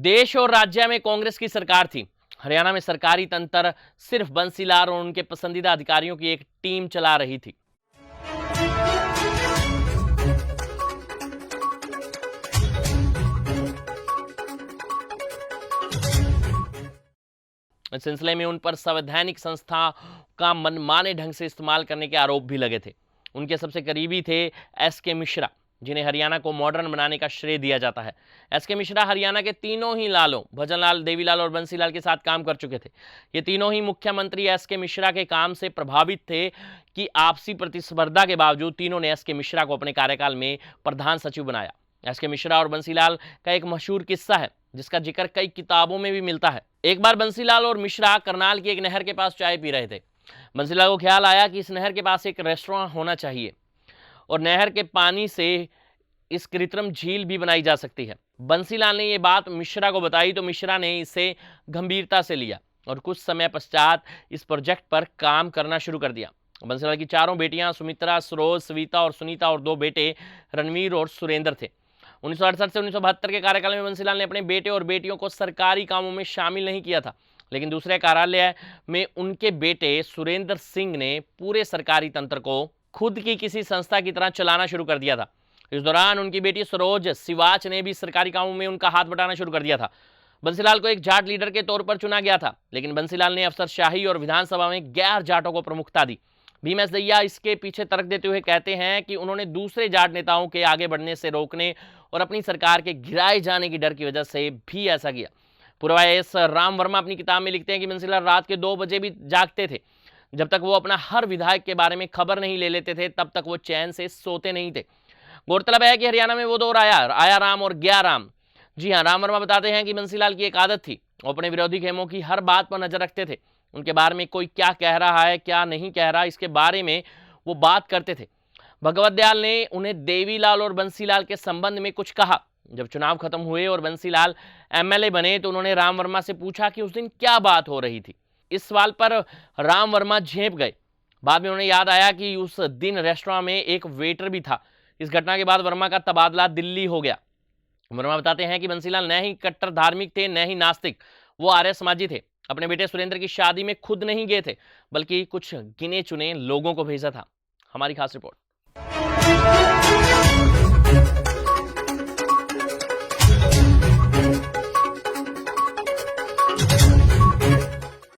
देश और राज्य में कांग्रेस की सरकार थी। हरियाणा में सरकारी तंत्र सिर्फ बंसीलाल और उनके पसंदीदा अधिकारियों की एक टीम चला रही थी। इस सिलसिले में उन पर संवैधानिक संस्था का मनमाने ढंग से इस्तेमाल करने के आरोप भी लगे थे। उनके सबसे करीबी थे एस.के. मिश्रा, जिन्हें हरियाणा को मॉडर्न बनाने का श्रेय दिया जाता है। एस.के. मिश्रा हरियाणा के तीनों ही लालों भजनलाल, देवीलाल और बंसीलाल के साथ काम कर चुके थे। ये तीनों ही मुख्यमंत्री एस.के. मिश्रा के काम से प्रभावित थे कि आपसी प्रतिस्पर्धा के बावजूद तीनों ने एस.के. मिश्रा को अपने कार्यकाल में प्रधान सचिव बनाया। एस.के. मिश्रा और बंसीलाल का एक मशहूर किस्सा है जिसका जिक्र कई किताबों में भी मिलता है। एक बार बंसीलाल और मिश्रा करनाल की एक नहर के पास चाय पी रहे थे। बंसीलाल को ख्याल आया कि इस नहर के पास एक रेस्टोरेंट होना चाहिए और नहर के पानी से इस कृत्रिम झील भी बनाई जा सकती है। बंसीलाल ने यह बात मिश्रा को बताई तो मिश्रा ने इसे गंभीरता से लिया और कुछ समय पश्चात इस प्रोजेक्ट पर काम करना शुरू कर दिया। बंसीलाल की चारों बेटियां सुमित्रा, सरोज, सविता और सुनीता और दो बेटे रणवीर और सुरेंद्र थे। 1968 से 1972 के कार्यकाल में बंसीलाल ने अपने बेटे और बेटियों को सरकारी कामों में शामिल नहीं किया था, लेकिन दूसरे कार्यालय में उनके बेटे सुरेंद्र सिंह ने पूरे सरकारी तंत्र को खुद की किसी संस्था की तरह चलाना शुरू कर दिया था। इस दौरान उनकी बेटी सरोज सिवाच ने भी सरकारी कामों में उनका हाथ बटाना शुरू कर दिया था। बंसीलाल को एक जाट लीडर के तौर पर चुना गया था, लेकिन बंसीलाल ने अफसरशाही और विधानसभा में गैर जाटों को प्रमुखता दी। भीम एस दहिया इसके पीछे तर्क देते हुए कहते हैं कि उन्होंने दूसरे जाट नेताओं के आगे बढ़ने से रोकने और अपनी सरकार के गिराए जाने की डर की वजह से भी ऐसा किया। पूर्व आईएएस राम वर्मा अपनी किताब में लिखते हैं कि बंसीलाल रात के 2 बजे भी जागते थे। जब तक वो अपना हर विधायक के बारे में खबर नहीं ले लेते थे तब तक वो चैन से सोते नहीं थे। गौरतलब है कि हरियाणा में वो दौर आया राम और गया राम। जी हाँ, राम वर्मा बताते हैं कि बंसीलाल की एक आदत थी, वो अपने विरोधी खेमों की हर बात पर नजर रखते थे। उनके बारे में कोई क्या कह रहा है, क्या नहीं कह रहा, इसके बारे में वो बात करते थे। भगवत दयाल ने उन्हें देवीलाल और बंसीलाल के संबंध में कुछ कहा। जब चुनाव खत्म हुए और बंसीलाल एमएलए बने तो उन्होंने राम वर्मा से पूछा कि उस दिन क्या बात हो रही थी। इस सवाल पर राम वर्मा झेप गए। बाद में उन्हें याद आया कि उस दिन रेस्टोरेंट में एक वेटर भी था। इस घटना के बाद वर्मा का तबादला दिल्ली हो गया। वर्मा बताते हैं कि बंसीलाल न ही कट्टर धार्मिक थे, न ही नास्तिक, वो आर्य समाजी थे। अपने बेटे सुरेंद्र की शादी में खुद नहीं गए थे, बल्कि कुछ गिने चुने लोगों को भेजा था। हमारी खास रिपोर्ट।